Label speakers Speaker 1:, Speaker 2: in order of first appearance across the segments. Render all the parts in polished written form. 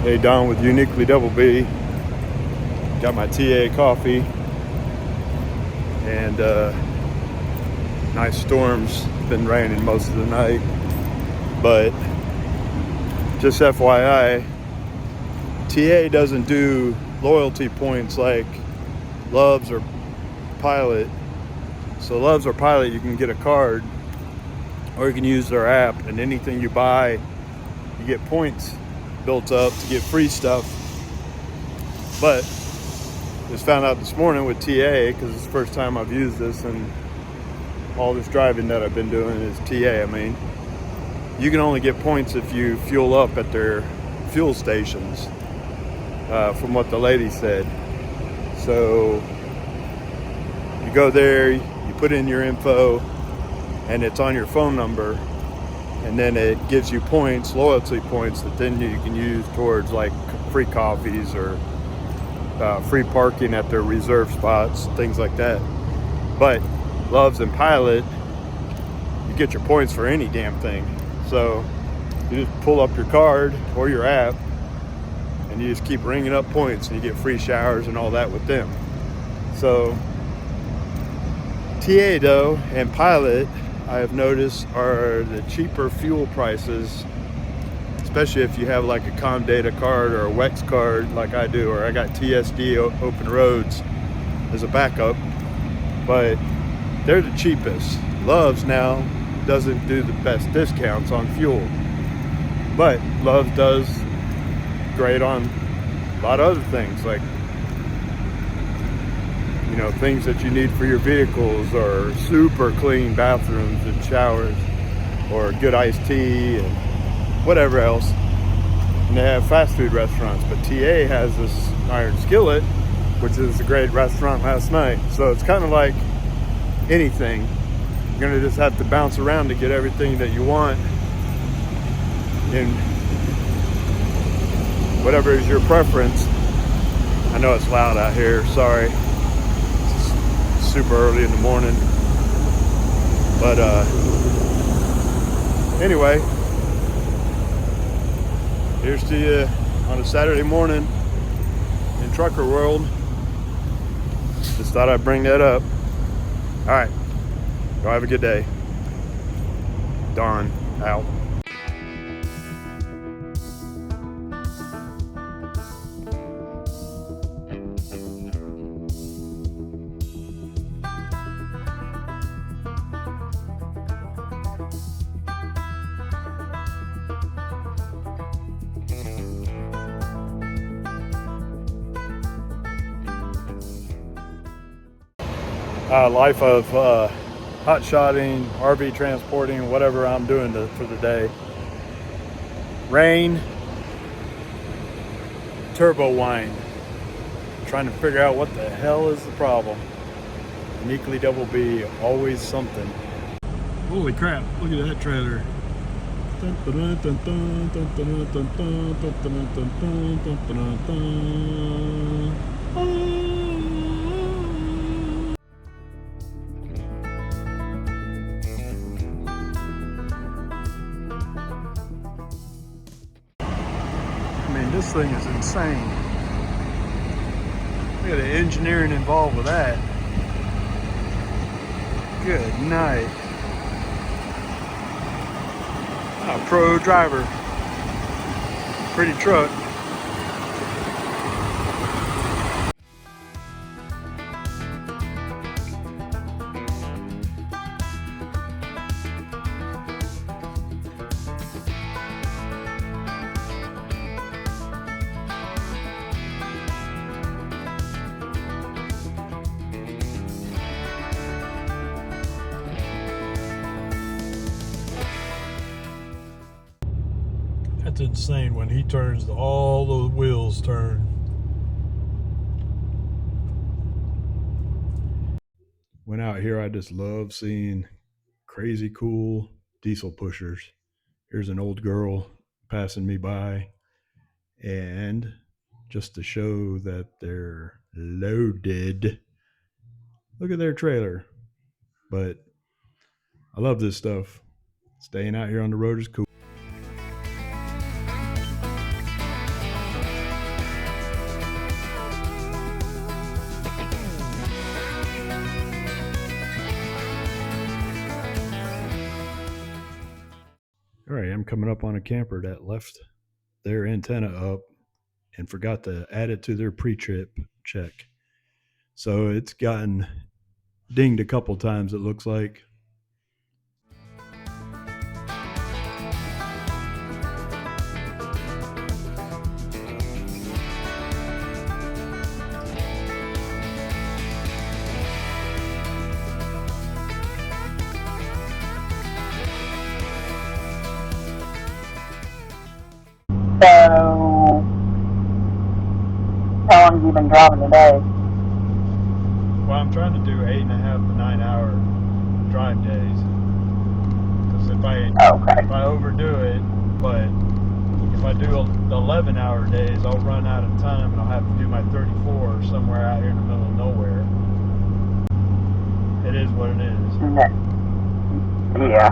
Speaker 1: Hey, Don with Uniquely-DOUBLEBEE. Got my TA coffee, and nice storms. Been raining most of the night, but just FYI, TA doesn't do loyalty points like Loves or Pilot. So Loves or Pilot, you can get a card, or you can use their app, and anything you buy, you get points built up to get free stuff. But just found out this morning with TA, because it's the first time I've used this, and all this driving that I've been doing is TA. I mean, you can only get points if you fuel up at their fuel stations, from what the lady said. So you go there, you put in your info, and it's on your phone number, and then it gives you points, loyalty points, that then you can use towards like free coffees or free parking at their reserve spots, things like that. But Loves and Pilot, you get your points for any damn thing. So you just pull up your card or your app, and you just keep ringing up points, and you get free showers and all that with them. So TA though and Pilot, I have noticed, are the cheaper fuel prices, especially if you have like a Comdata card or a WEX card like I do, or I got TSD Open Roads as a backup. But they're the cheapest. Loves now doesn't do the best discounts on fuel, but Loves does great on a lot of other things, like, you know, things that you need for your vehicles, or super clean bathrooms and showers, or good iced tea and whatever else. And they have fast food restaurants, but TA has this Iron Skillet, which is a great restaurant last night. So it's kind of like anything. You're gonna just have to bounce around to get everything that you want in whatever is your preference. I know it's loud out here, sorry. It's super early in the morning. But anyway, here's to you on a Saturday morning in trucker world. Just thought I'd bring that up. All right, go have a good day. Don out. Life of hotshotting, RV transporting, whatever I'm doing for the day. Rain, turbo whine. Trying to figure out what the hell is the problem. Uniquely-DOUBLEBEE, always something. Holy crap, look at that trailer. This thing is insane. Look at the engineering involved with that. Good night. A pro driver. Pretty truck. That's insane. When he turns, all the wheels turn. When out here, I just love seeing crazy cool diesel pushers. Here's an old girl passing me by, and just to show that they're loaded, look at their trailer. But I love this stuff. Staying out here on the road is cool. coming up on a camper that left their antenna up and forgot to add it to their pre-trip check. So it's gotten dinged a couple times, it looks like.
Speaker 2: So, how long have you been driving today?
Speaker 1: Well, I'm trying to do 8.5 to 9 hour drive days. Because if I overdo it, but if I do the 11-hour days, I'll run out of time and I'll have to do my 34 somewhere out here in the middle of nowhere. It is what it is.
Speaker 2: Yeah.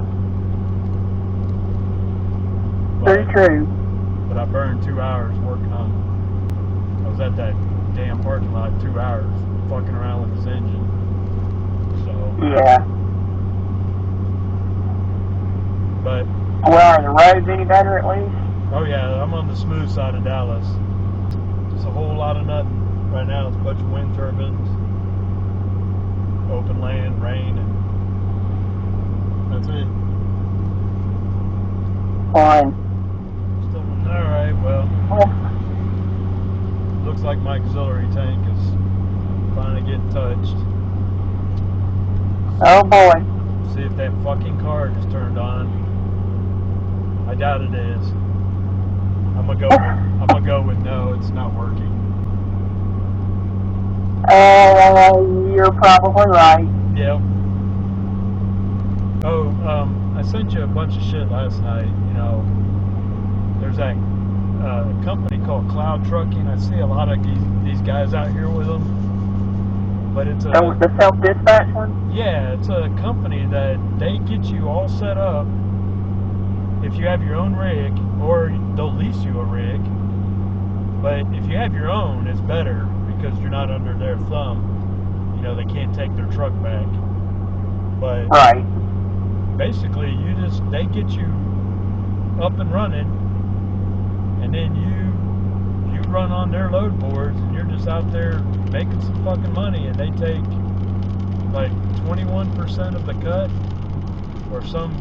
Speaker 2: Very true.
Speaker 1: But I burned 2 hours working on. I was at that damn parking lot 2 hours fucking around with his engine. So.
Speaker 2: Yeah.
Speaker 1: But.
Speaker 2: Well, are the roads any better at least?
Speaker 1: Oh yeah, I'm on the smooth side of Dallas. Just a whole lot of nothing right now. It's a bunch of wind turbines, open land, rain, and that's it.
Speaker 2: Fine.
Speaker 1: Alright, well, looks like my auxiliary tank is finally getting touched.
Speaker 2: Oh boy.
Speaker 1: See if that fucking card is turned on. I doubt it is. I'm gonna go with no, it's not working.
Speaker 2: You're probably right.
Speaker 1: Yep. Oh, I sent you a bunch of shit last night, you know. There's that company called Cloud Trucking. I see a lot of these guys out here with them. But it's
Speaker 2: the self-dispatch one?
Speaker 1: Yeah, it's a company that they get you all set up if you have your own rig, or they'll lease you a rig. But if you have your own, it's better because you're not under their thumb. You know, they can't take their truck back. But
Speaker 2: right.
Speaker 1: Basically, they get you up and running. And then you run on their load boards and you're just out there making some fucking money, and they take like 21% of the cut or some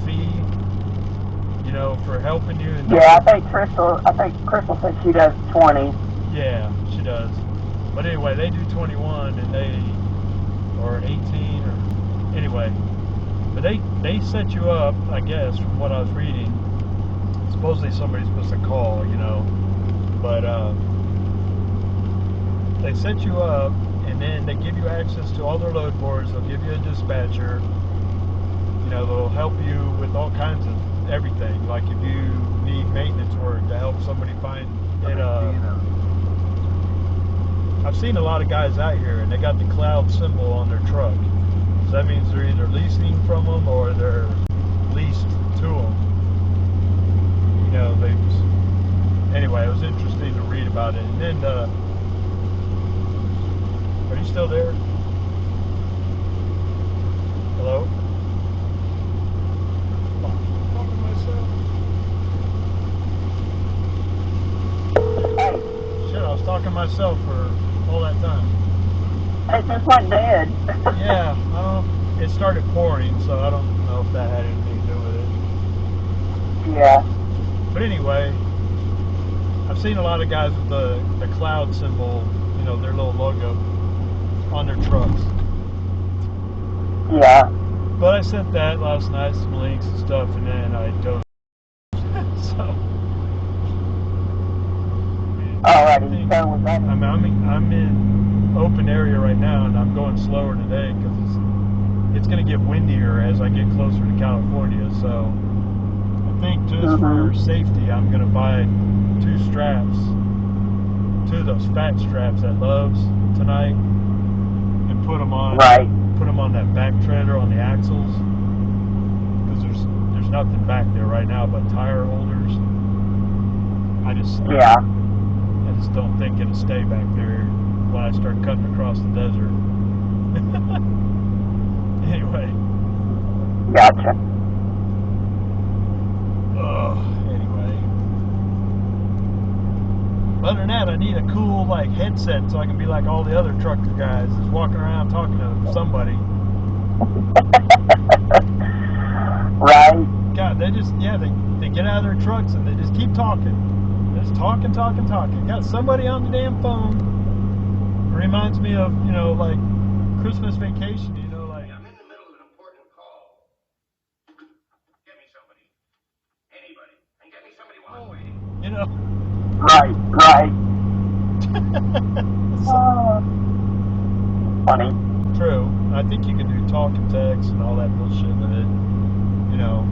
Speaker 1: fee, you know, for helping you.
Speaker 2: Yeah, I think Crystal said she does 20.
Speaker 1: Yeah, she does. But anyway, they do 21 and or 18 or anyway. But they set you up, I guess, from what I was reading. Supposedly somebody's supposed to call, you know, but they set you up, and then they give you access to all their load boards. They'll give you a dispatcher. You know, they'll help you with all kinds of everything. Like if you need maintenance work to help somebody find it. I've seen a lot of guys out here, and they got the cloud symbol on their truck. So that means they're either leasing from them or they're leased to them. You know, anyway, it was interesting to read about it. And then, are you still there? Hello? Oh, I'm talking to myself.
Speaker 2: Hey.
Speaker 1: Shit, I was talking to myself for all that time.
Speaker 2: It just went dead.
Speaker 1: Yeah, it started pouring, so I don't know if that had anything to do with it.
Speaker 2: Yeah.
Speaker 1: But anyway, I've seen a lot of guys with the cloud symbol, you know, their little logo on their trucks.
Speaker 2: Yeah.
Speaker 1: But I sent that last night, some links and stuff, and then I dozed. So.
Speaker 2: Alrighty, so was that?
Speaker 1: I'm in open area right now, and I'm going slower today because it's going to get windier as I get closer to California. So I think just for safety, I'm going to buy 2 of those fat straps at Love's tonight, and put them on.
Speaker 2: Right.
Speaker 1: Put them on that back treader on the axles, because there's nothing back there right now but tire holders. I just don't think it'll stay back there when I start cutting across the desert. Anyway.
Speaker 2: Gotcha.
Speaker 3: Anyway. Other than that, I need a cool like headset so I can be like all the other trucker guys, just walking around talking to somebody.
Speaker 2: Right.
Speaker 3: God, they just they get out of their trucks and they just keep talking. They're just talking. Got somebody on the damn phone. It reminds me of, you know, like Christmas vacation, you know, like
Speaker 4: I'm in the middle of an important call. Get me somebody. Anybody. And get me somebody while I'm waiting.
Speaker 3: you know.
Speaker 2: Right. Funny.
Speaker 3: True. I think you can do talk and text and all that bullshit with it. You know.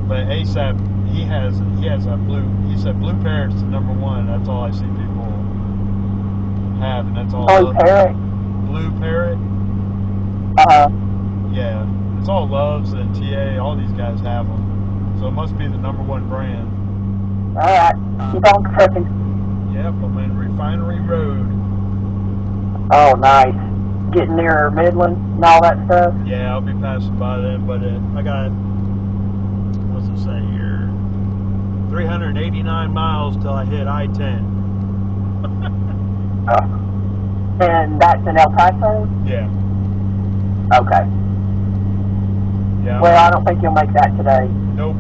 Speaker 3: But ASAP, he has a blue. He said blue parrot's the #1. That's all I see people have, and that's all.
Speaker 2: Blue parrot.
Speaker 3: Blue parrot. Yeah, it's all Loves and TA. All these guys have them, so it must be the #1 brand.
Speaker 2: All right. Keep on trucking.
Speaker 3: Yep, I'm in Refinery Road.
Speaker 2: Oh, nice. Getting near Midland and all that stuff.
Speaker 3: Yeah, I'll be passing by them, but I got, what's it say here? 389 miles till I hit I-10.
Speaker 2: And that's in El Paso?
Speaker 3: Yeah.
Speaker 2: Okay.
Speaker 3: Yeah.
Speaker 2: Well, I don't think you'll make that today.
Speaker 3: Nope.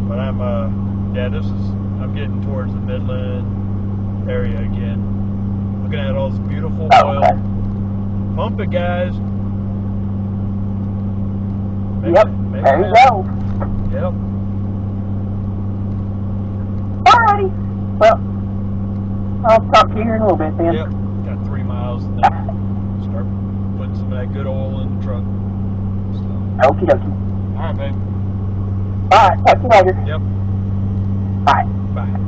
Speaker 3: But I'm getting towards the Midland area again. Looking at all this beautiful oil.
Speaker 2: Okay.
Speaker 3: Pump it, guys.
Speaker 2: Yep. There you go.
Speaker 3: Yep.
Speaker 2: Alrighty. Well, I'll talk to you here in a little bit then.
Speaker 3: Yep. Got 3 miles and then start putting some of that good oil in the truck. So.
Speaker 2: Okie dokie.
Speaker 3: Alright, babe.
Speaker 2: Alright, talk to you later.
Speaker 3: Yep.
Speaker 2: Bye.
Speaker 3: Bye.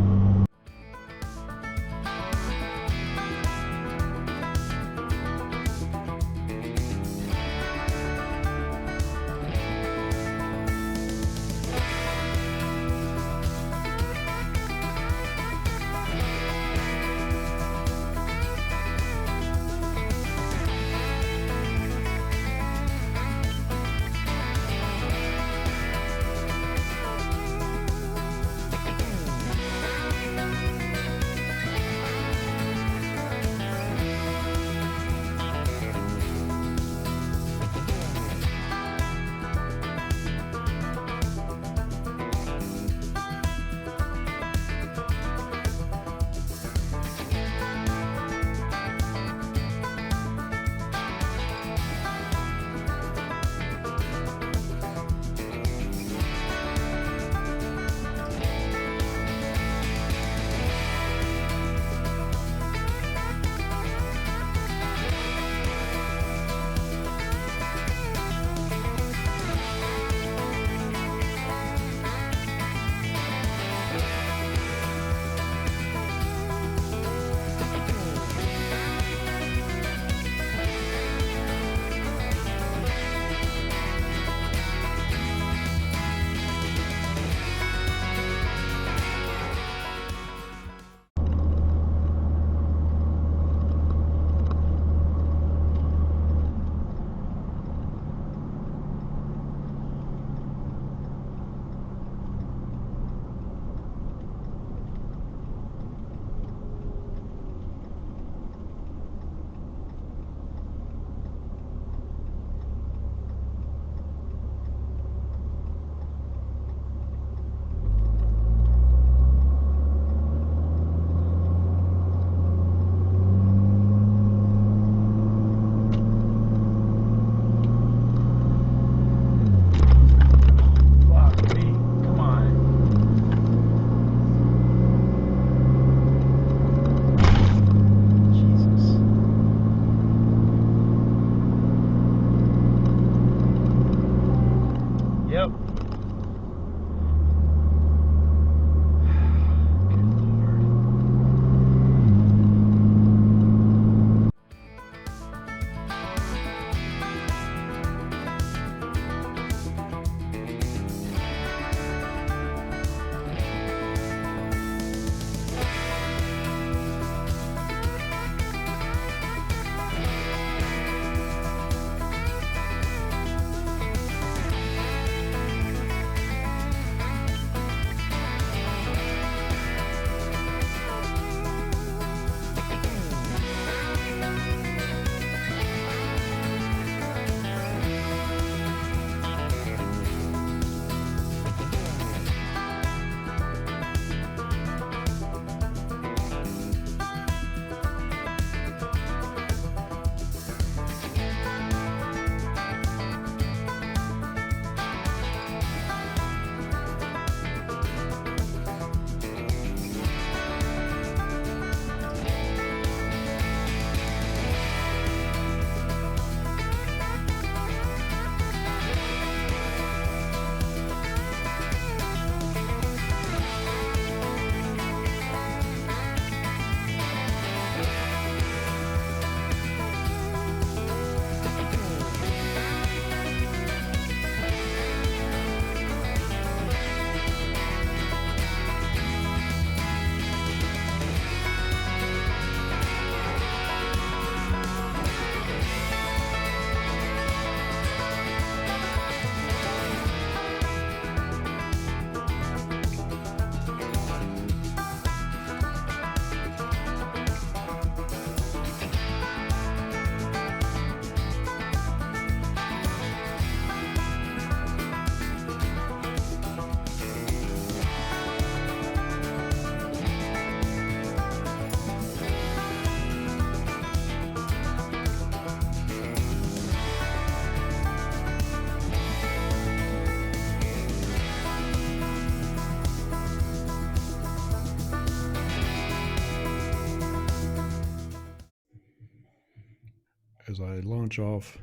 Speaker 1: as I launch off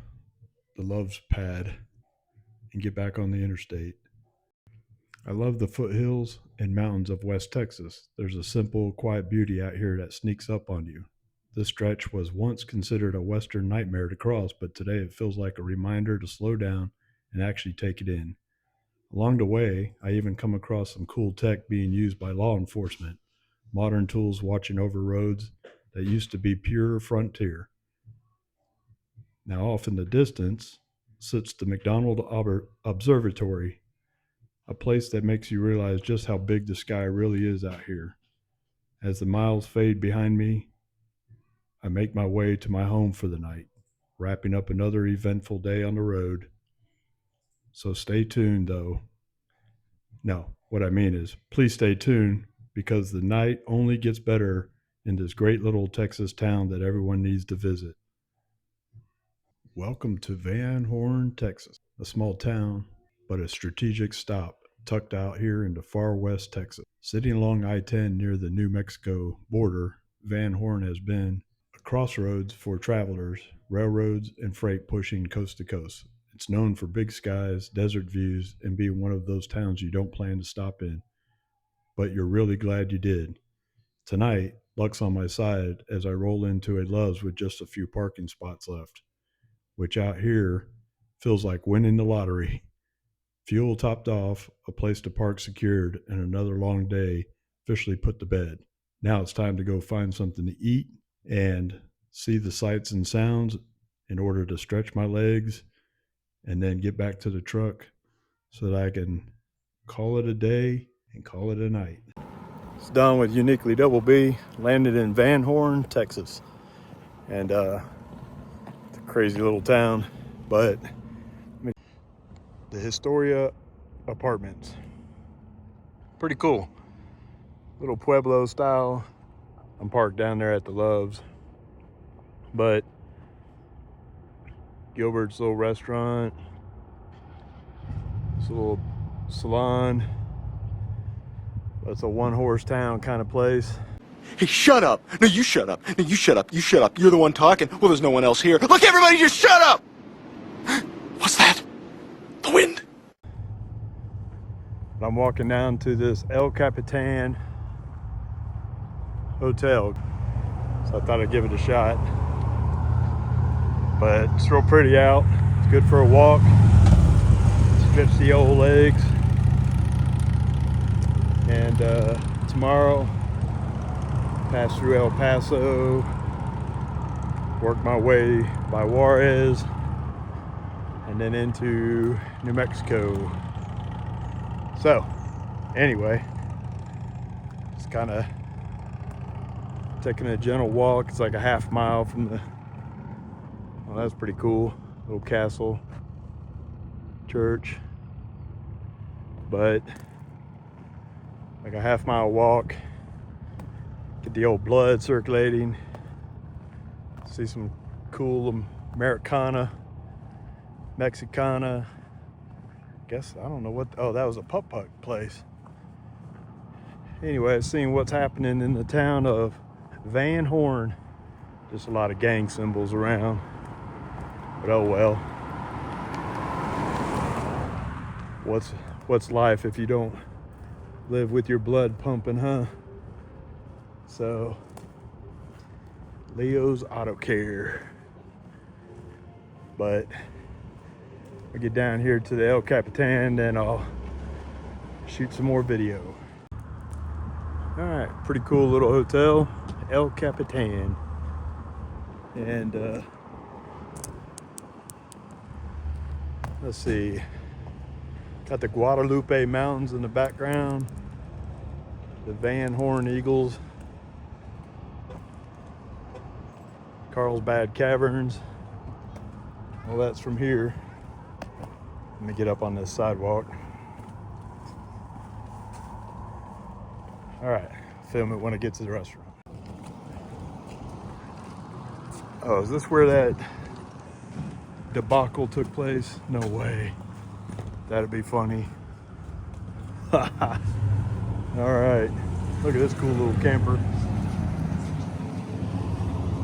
Speaker 1: the Love's pad and get back on the interstate. I love the foothills and mountains of West Texas. There's a simple, quiet beauty out here that sneaks up on you. This stretch was once considered a Western nightmare to cross, but today it feels like a reminder to slow down and actually take it in. Along the way, I even come across some cool tech being used by law enforcement, modern tools watching over roads that used to be pure frontier. Now off in the distance sits the McDonald Observatory, a place that makes you realize just how big the sky really is out here. As the miles fade behind me, I make my way to my home for the night, wrapping up another eventful day on the road. So stay tuned, though. No, what I mean is, please stay tuned, because the night only gets better in this great little Texas town that everyone needs to visit. Welcome to Van Horn, Texas, a small town, but a strategic stop tucked out here into far west Texas. Sitting along I-10 near the New Mexico border, Van Horn has been a crossroads for travelers, railroads, and freight pushing coast to coast. It's known for big skies, desert views, and being one of those towns you don't plan to stop in, but you're really glad you did. Tonight, luck's on my side as I roll into a Love's with just a few parking spots left, which out here feels like winning the lottery. Fuel topped off, a place to park secured, and another long day officially put to bed. Now it's time to go find something to eat and see the sights and sounds in order to stretch my legs and then get back to the truck so that I can call it a day and call it a night. It's done with Uniquely-DOUBLEBEE, landed in Van Horn, Texas. And it's a crazy little town, but the Historia Apartments. Pretty cool. Little Pueblo style. I'm parked down there at the Love's. But Gilbert's little restaurant. This little salon. It's a one-horse town kind of place.
Speaker 5: Hey, shut up. No, you shut up. No, you shut up. You shut up. You're the one talking. Well, there's no one else here. Look, everybody, just shut up! What's that? The wind.
Speaker 1: I'm walking down to this El Capitan hotel. So I thought I'd give it a shot. But it's real pretty out. It's good for a walk. Stretch the old legs. And tomorrow, pass through El Paso, work my way by Juarez, and then into New Mexico. So, anyway, just kind of taking a gentle walk. It's like a half mile from the, well, that's pretty cool, little castle, church, but like a half mile walk, get the old blood circulating, see some cool Americana, Mexicana, guess, I don't know what, oh, that was a putt-putt place. Anyway, seeing what's happening in the town of Van Horn. Just a lot of gang symbols around, but oh well. What's life if you don't live with your blood pumping, huh? So, Leo's Auto Care. But I'll get down here to the El Capitan and I'll shoot some more video. All right, pretty cool little hotel, El Capitan. And let's see, got the Guadalupe Mountains in the background, the Van Horn Eagles, Carlsbad Caverns. Well, that's from here. Let me get up on this sidewalk. All right, film it when I get to the restaurant. Oh, is this where that debacle took place? No way. That'd be funny. All right, look at this cool little camper.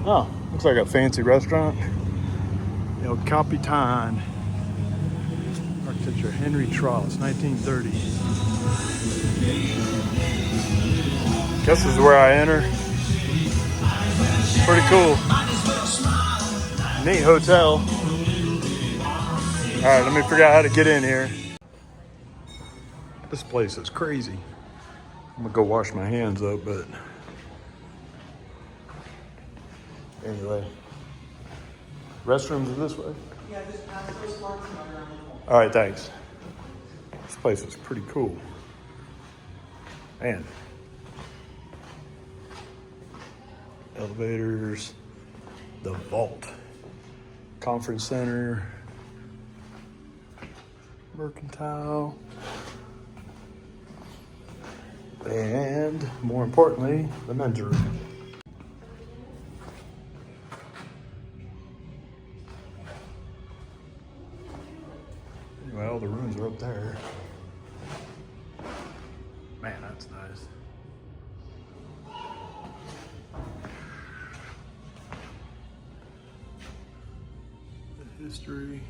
Speaker 1: Oh, looks like a fancy restaurant.
Speaker 3: El Capitan. Architecture Henry Tross, 1930. Guess this is where I enter. Pretty cool. Neat hotel. All right, let me figure out how to get in here. This place is crazy. I'm gonna go wash my hands up, but anyway. Restrooms are this way? Yeah, just past the first marks and around the corner. All right, thanks. This place is pretty cool. Man. Elevators, the vault, conference center, mercantile, and more importantly, the men's room. Anyway, all the rooms are up there. Man, that's nice. The history.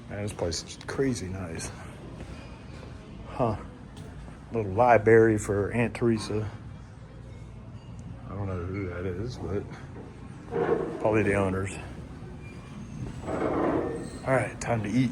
Speaker 3: Man, this place is crazy nice. Huh. Little library for Aunt Teresa. I don't know who that is, but probably the owners. All right, time to eat.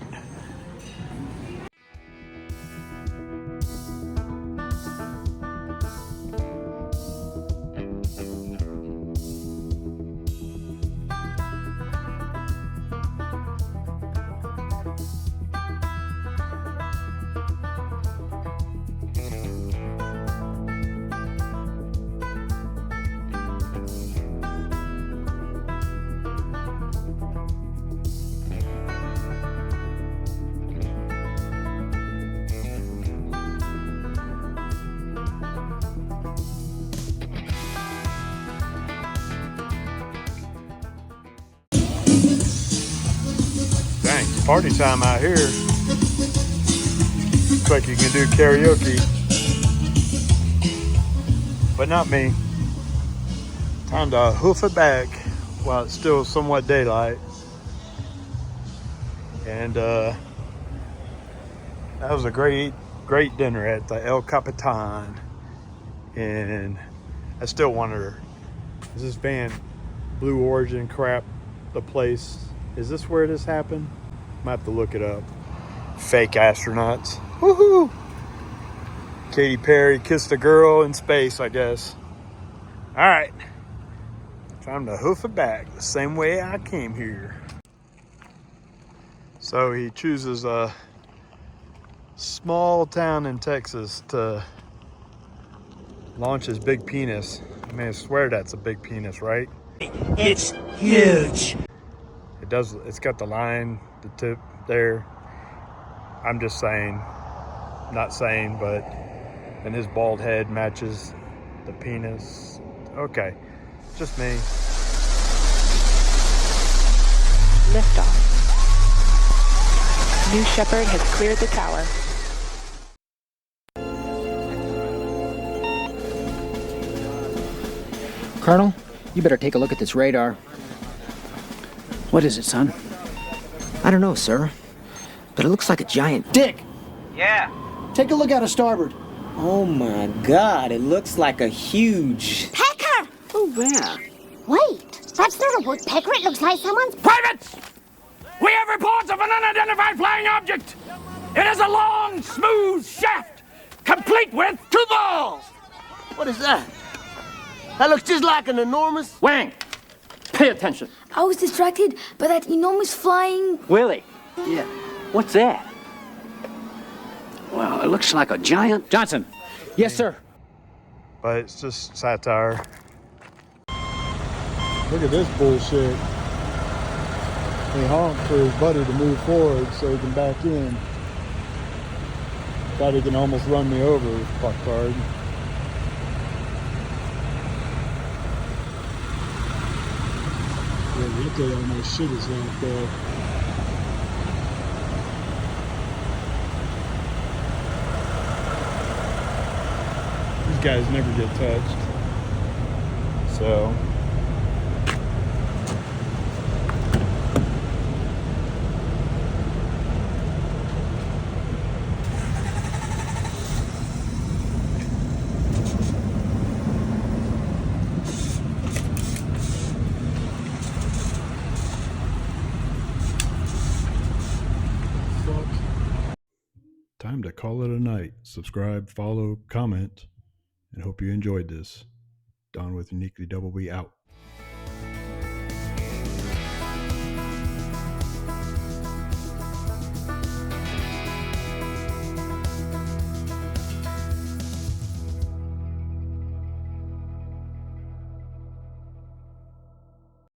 Speaker 3: Party time out here. Looks like you can do karaoke, but not me. Time to hoof it back while it's still somewhat daylight. And that was a great dinner at the El Capitan. And I still wonder, is this van Blue Origin crap the place? Is this where this happened? Might have to look it up. Fake astronauts. Woohoo! Katy Perry kissed a girl in space, I guess. All right. Time to hoof it back the same way I came here. So he chooses a small town in Texas to launch his big penis. I mean, I swear that's a big penis, right?
Speaker 6: It's huge.
Speaker 3: It does. It's got the line, the tip there. I'm just saying, not saying, but and his bald head matches the penis. Okay, just me.
Speaker 7: Liftoff. New Shepard has cleared the tower.
Speaker 6: Colonel, you better take a look at this radar.
Speaker 8: What is it, son?
Speaker 6: I don't know, sir, but it looks like a giant dick.
Speaker 8: Yeah.
Speaker 9: Take a look out of starboard.
Speaker 8: Oh my God, it looks like a huge...
Speaker 10: Pecker!
Speaker 8: Oh, where?
Speaker 10: Wait, that's not a woodpecker. It looks like someone's...
Speaker 11: Privates! We have reports of an unidentified flying object. It is a long, smooth shaft, complete with 2 balls.
Speaker 9: What is that? That looks just like an enormous...
Speaker 11: Wang, pay attention.
Speaker 10: I was distracted by that enormous flying...
Speaker 8: Willie. Yeah. What's that?
Speaker 6: Well, it looks like a giant...
Speaker 8: Johnson. Yes, sir.
Speaker 3: But it's just satire. Look at this bullshit. He honked for his buddy to move forward so he can back in. Thought he can almost run me over, fucktard. Yeah, the update on that shit is like, these guys never get touched. So time to call it a night. Subscribe, follow, comment, and hope you enjoyed this. Don with Uniquely-DOUBLEBEE out.